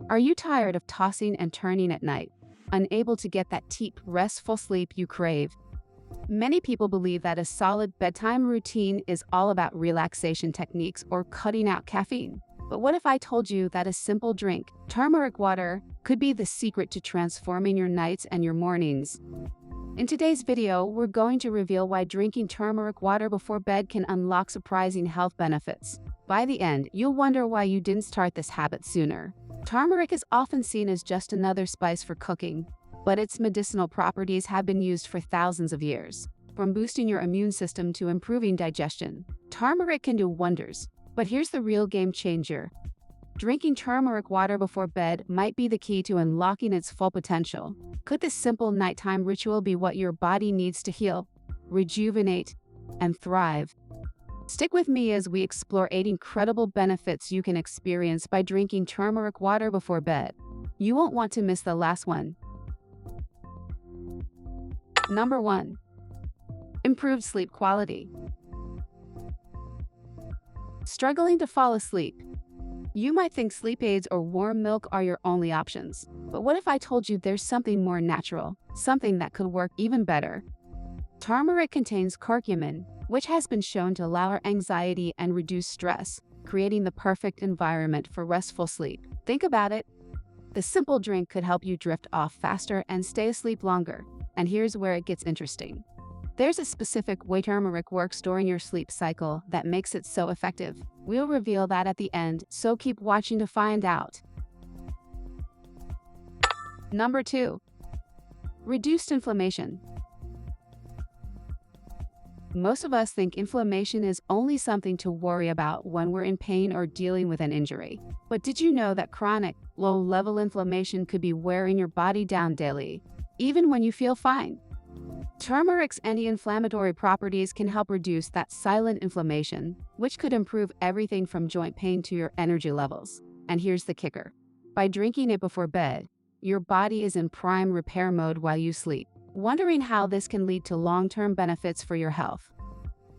Are you tired of tossing and turning at night, unable to get that deep, restful sleep you crave? Many people believe that a solid bedtime routine is all about relaxation techniques or cutting out caffeine. But what if I told you that a simple drink, turmeric water, could be the secret to transforming your nights and your mornings? In today's video, we're going to reveal why drinking turmeric water before bed can unlock surprising health benefits. By the end, you'll wonder why you didn't start this habit sooner. Turmeric is often seen as just another spice for cooking, but its medicinal properties have been used for thousands of years. From boosting your immune system to improving digestion, turmeric can do wonders. But here's the real game changer. Drinking turmeric water before bed might be the key to unlocking its full potential. Could this simple nighttime ritual be what your body needs to heal, rejuvenate, and thrive? Stick with me as we explore 8 incredible benefits you can experience by drinking turmeric water before bed. You won't want to miss the last one. Number 1. Improved sleep quality. Struggling to fall asleep? You might think sleep aids or warm milk are your only options. But what if I told you there's something more natural, something that could work even better? Turmeric contains curcumin, which has been shown to lower anxiety and reduce stress, creating the perfect environment for restful sleep. Think about it. The simple drink could help you drift off faster and stay asleep longer. And here's where it gets interesting. There's a specific way turmeric works during your sleep cycle that makes it so effective. We'll reveal that at the end, so keep watching to find out. Number 2. Reduced inflammation. Most of us think inflammation is only something to worry about when we're in pain or dealing with an injury. But did you know that chronic, low-level inflammation could be wearing your body down daily, even when you feel fine? Turmeric's anti-inflammatory properties can help reduce that silent inflammation, which could improve everything from joint pain to your energy levels. And here's the kicker. By drinking it before bed, your body is in prime repair mode while you sleep. Wondering how this can lead to long-term benefits for your health?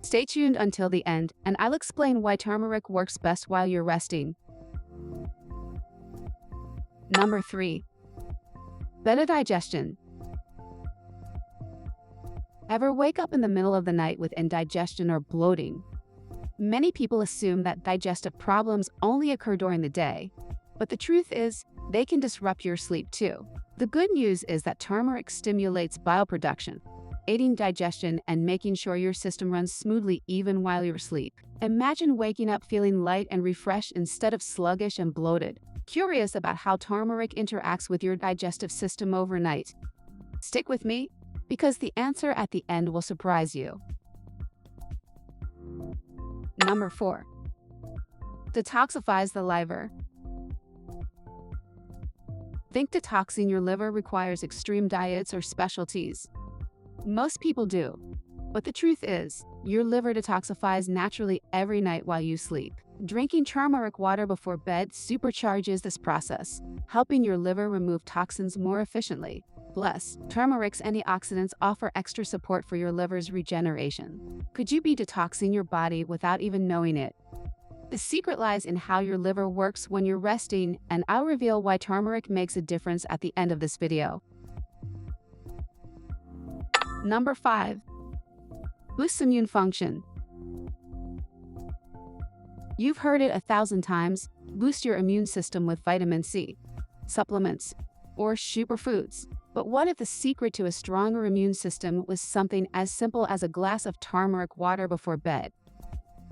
Stay tuned until the end, and I'll explain why turmeric works best while you're resting. Number 3. Better digestion. Ever wake up in the middle of the night with indigestion or bloating? Many people assume that digestive problems only occur during the day, but the truth is, they can disrupt your sleep too. The good news is that turmeric stimulates bile production, aiding digestion and making sure your system runs smoothly even while you're asleep. Imagine waking up feeling light and refreshed instead of sluggish and bloated. Curious about how turmeric interacts with your digestive system overnight? Stick with me, because the answer at the end will surprise you. Number 4. Detoxifies the liver. Think detoxing your liver requires extreme diets or specialties? Most people do. But the truth is, your liver detoxifies naturally every night while you sleep. Drinking turmeric water before bed supercharges this process, helping your liver remove toxins more efficiently. Plus, turmeric's antioxidants offer extra support for your liver's regeneration. Could you be detoxing your body without even knowing it? The secret lies in how your liver works when you're resting, and I'll reveal why turmeric makes a difference at the end of this video. Number 5. Boosts immune function. You've heard it 1,000 times. Boost your immune system with vitamin C, supplements, or superfoods. But what if the secret to a stronger immune system was something as simple as a glass of turmeric water before bed?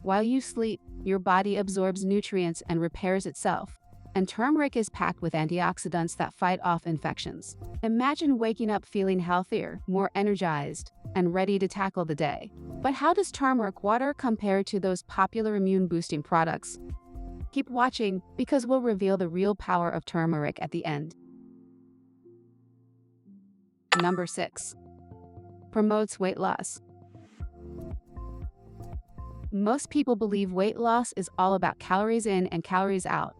While you sleep, your body absorbs nutrients and repairs itself. And turmeric is packed with antioxidants that fight off infections. Imagine waking up feeling healthier, more energized, and ready to tackle the day. But how does turmeric water compare to those popular immune-boosting products? Keep watching, because we'll reveal the real power of turmeric at the end. Number 6. Promotes weight loss. Most people believe weight loss is all about calories in and calories out.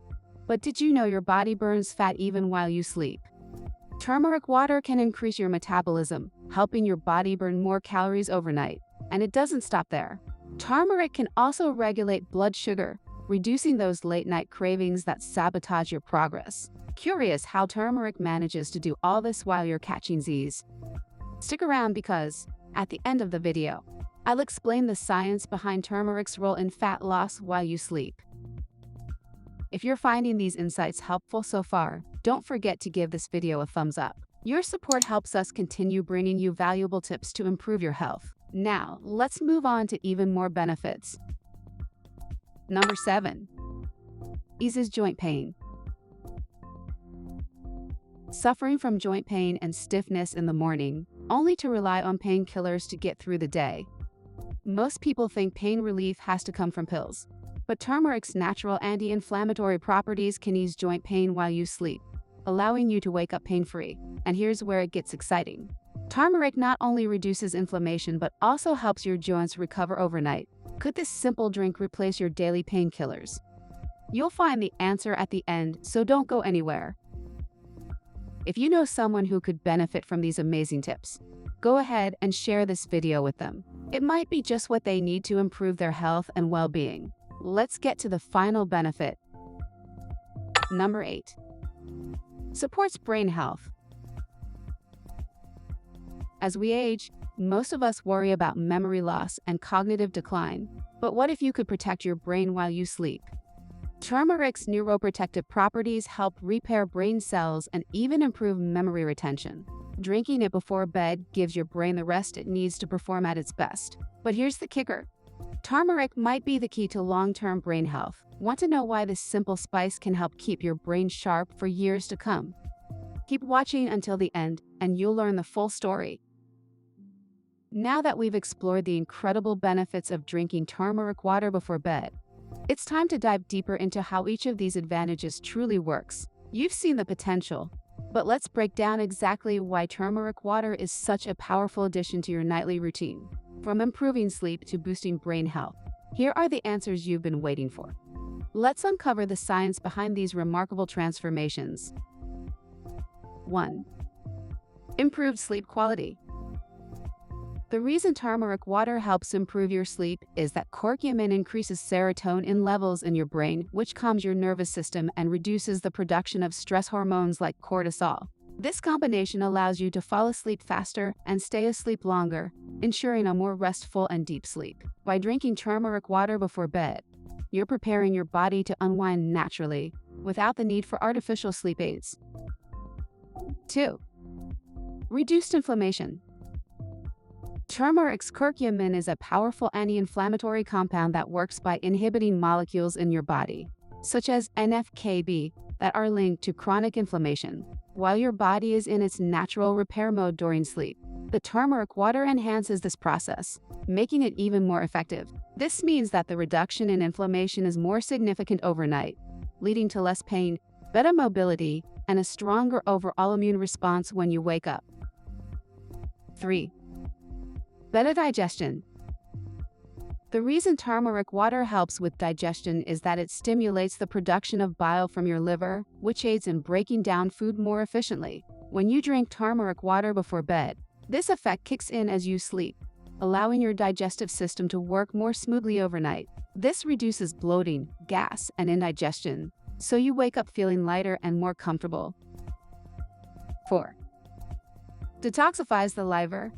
But did you know your body burns fat even while you sleep? Turmeric water can increase your metabolism, helping your body burn more calories overnight. And it doesn't stop there. Turmeric can also regulate blood sugar, reducing those late-night cravings that sabotage your progress. Curious how turmeric manages to do all this while you're catching Z's? Stick around because, at the end of the video, I'll explain the science behind turmeric's role in fat loss while you sleep. If you're finding these insights helpful so far, don't forget to give this video a thumbs up. Your support helps us continue bringing you valuable tips to improve your health. Now, let's move on to even more benefits. Number 7. Eases joint pain. Suffering from joint pain and stiffness in the morning, only to rely on painkillers to get through the day. Most people think pain relief has to come from pills, but turmeric's natural anti-inflammatory properties can ease joint pain while you sleep, allowing you to wake up pain-free. And here's where it gets exciting. Turmeric not only reduces inflammation but also helps your joints recover overnight. Could this simple drink replace your daily painkillers? You'll find the answer at the end, so don't go anywhere. If you know someone who could benefit from these amazing tips, go ahead and share this video with them. It might be just what they need to improve their health and well-being. Let's get to the final benefit. Number 8. Supports brain health. As we age, most of us worry about memory loss and cognitive decline. But what if you could protect your brain while you sleep? Turmeric's neuroprotective properties help repair brain cells and even improve memory retention. Drinking it before bed gives your brain the rest it needs to perform at its best. But here's the kicker. Turmeric might be the key to long-term brain health. Want to know why this simple spice can help keep your brain sharp for years to come? Keep watching until the end, and you'll learn the full story. Now that we've explored the incredible benefits of drinking turmeric water before bed, it's time to dive deeper into how each of these advantages truly works. You've seen the potential, but let's break down exactly why turmeric water is such a powerful addition to your nightly routine. From improving sleep to boosting brain health, here are the answers you've been waiting for. Let's uncover the science behind these remarkable transformations. 1. Improved sleep quality. The reason turmeric water helps improve your sleep is that curcumin increases serotonin levels in your brain, which calms your nervous system and reduces the production of stress hormones like cortisol. This combination allows you to fall asleep faster and stay asleep longer, ensuring a more restful and deep sleep. By drinking turmeric water before bed, you're preparing your body to unwind naturally, without the need for artificial sleep aids. 2. Reduced inflammation. Turmeric's curcumin is a powerful anti-inflammatory compound that works by inhibiting molecules in your body, such as NF-κB, that are linked to chronic inflammation. While your body is in its natural repair mode during sleep, the turmeric water enhances this process, making it even more effective. This means that the reduction in inflammation is more significant overnight, leading to less pain, better mobility, and a stronger overall immune response when you wake up. 3. Better digestion. The reason turmeric water helps with digestion is that it stimulates the production of bile from your liver, which aids in breaking down food more efficiently. When you drink turmeric water before bed, this effect kicks in as you sleep, allowing your digestive system to work more smoothly overnight. This reduces bloating, gas, and indigestion, so you wake up feeling lighter and more comfortable. 4. Detoxifies the liver.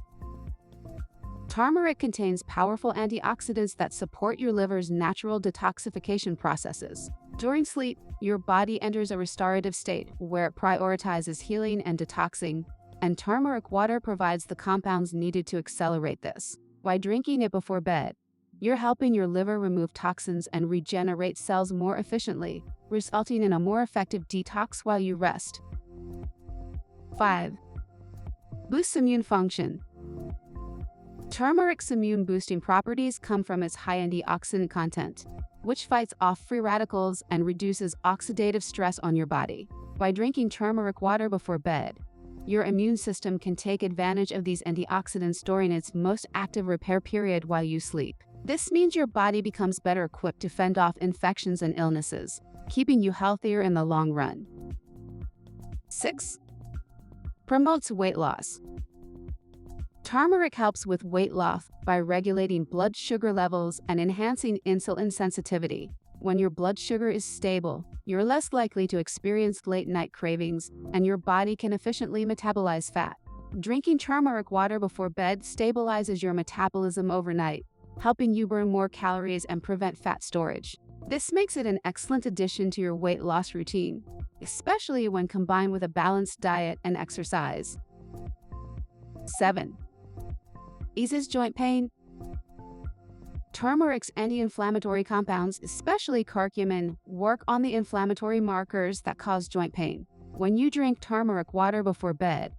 Turmeric contains powerful antioxidants that support your liver's natural detoxification processes. During sleep, your body enters a restorative state where it prioritizes healing and detoxing, and turmeric water provides the compounds needed to accelerate this. By drinking it before bed, you're helping your liver remove toxins and regenerate cells more efficiently, resulting in a more effective detox while you rest. 5. Boosts immune function. Turmeric's immune-boosting properties come from its high antioxidant content, which fights off free radicals and reduces oxidative stress on your body. By drinking turmeric water before bed, your immune system can take advantage of these antioxidants during its most active repair period while you sleep. This means your body becomes better equipped to fend off infections and illnesses, keeping you healthier in the long run. 6. Promotes weight loss. Turmeric helps with weight loss by regulating blood sugar levels and enhancing insulin sensitivity. When your blood sugar is stable, you're less likely to experience late-night cravings, and your body can efficiently metabolize fat. Drinking turmeric water before bed stabilizes your metabolism overnight, helping you burn more calories and prevent fat storage. This makes it an excellent addition to your weight loss routine, especially when combined with a balanced diet and exercise. 7. Eases joint pain. Turmeric's anti-inflammatory compounds, especially curcumin, work on the inflammatory markers that cause joint pain. When you drink turmeric water before bed,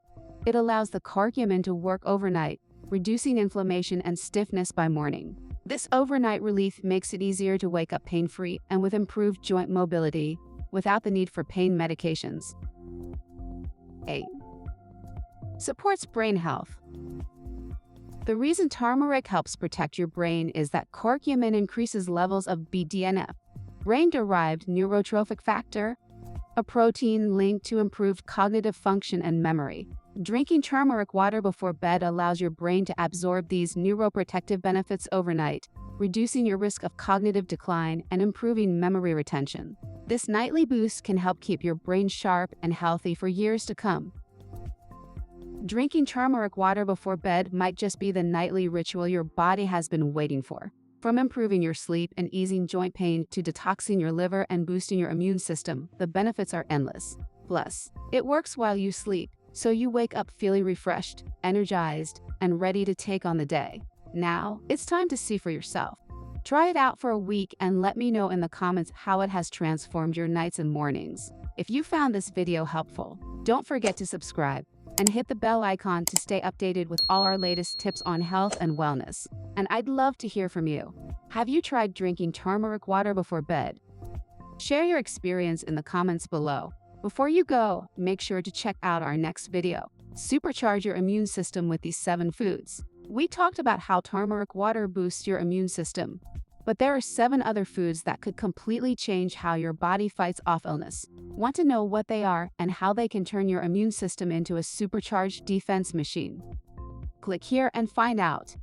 it allows the curcumin to work overnight, reducing inflammation and stiffness by morning. This overnight relief makes it easier to wake up pain-free and with improved joint mobility without the need for pain medications. 8. Supports brain health. The reason turmeric helps protect your brain is that curcumin increases levels of BDNF, brain-derived neurotrophic factor, a protein linked to improved cognitive function and memory. Drinking turmeric water before bed allows your brain to absorb these neuroprotective benefits overnight, reducing your risk of cognitive decline and improving memory retention. This nightly boost can help keep your brain sharp and healthy for years to come. Drinking turmeric water before bed might just be the nightly ritual your body has been waiting for. From improving your sleep and easing joint pain to detoxing your liver and boosting your immune system, the benefits are endless. Plus, it works while you sleep, so you wake up feeling refreshed, energized, and ready to take on the day. Now, it's time to see for yourself. Try it out for a week and let me know in the comments how it has transformed your nights and mornings. If you found this video helpful, don't forget to subscribe and hit the bell icon to stay updated with all our latest tips on health and wellness. And I'd love to hear from you. Have you tried drinking turmeric water before bed? Share your experience in the comments below. Before you go, make sure to check out our next video. Supercharge your immune system with these 7 foods. We talked about how turmeric water boosts your immune system, but there are 7 other foods that could completely change how your body fights off illness. Want to know what they are and how they can turn your immune system into a supercharged defense machine? Click here and find out.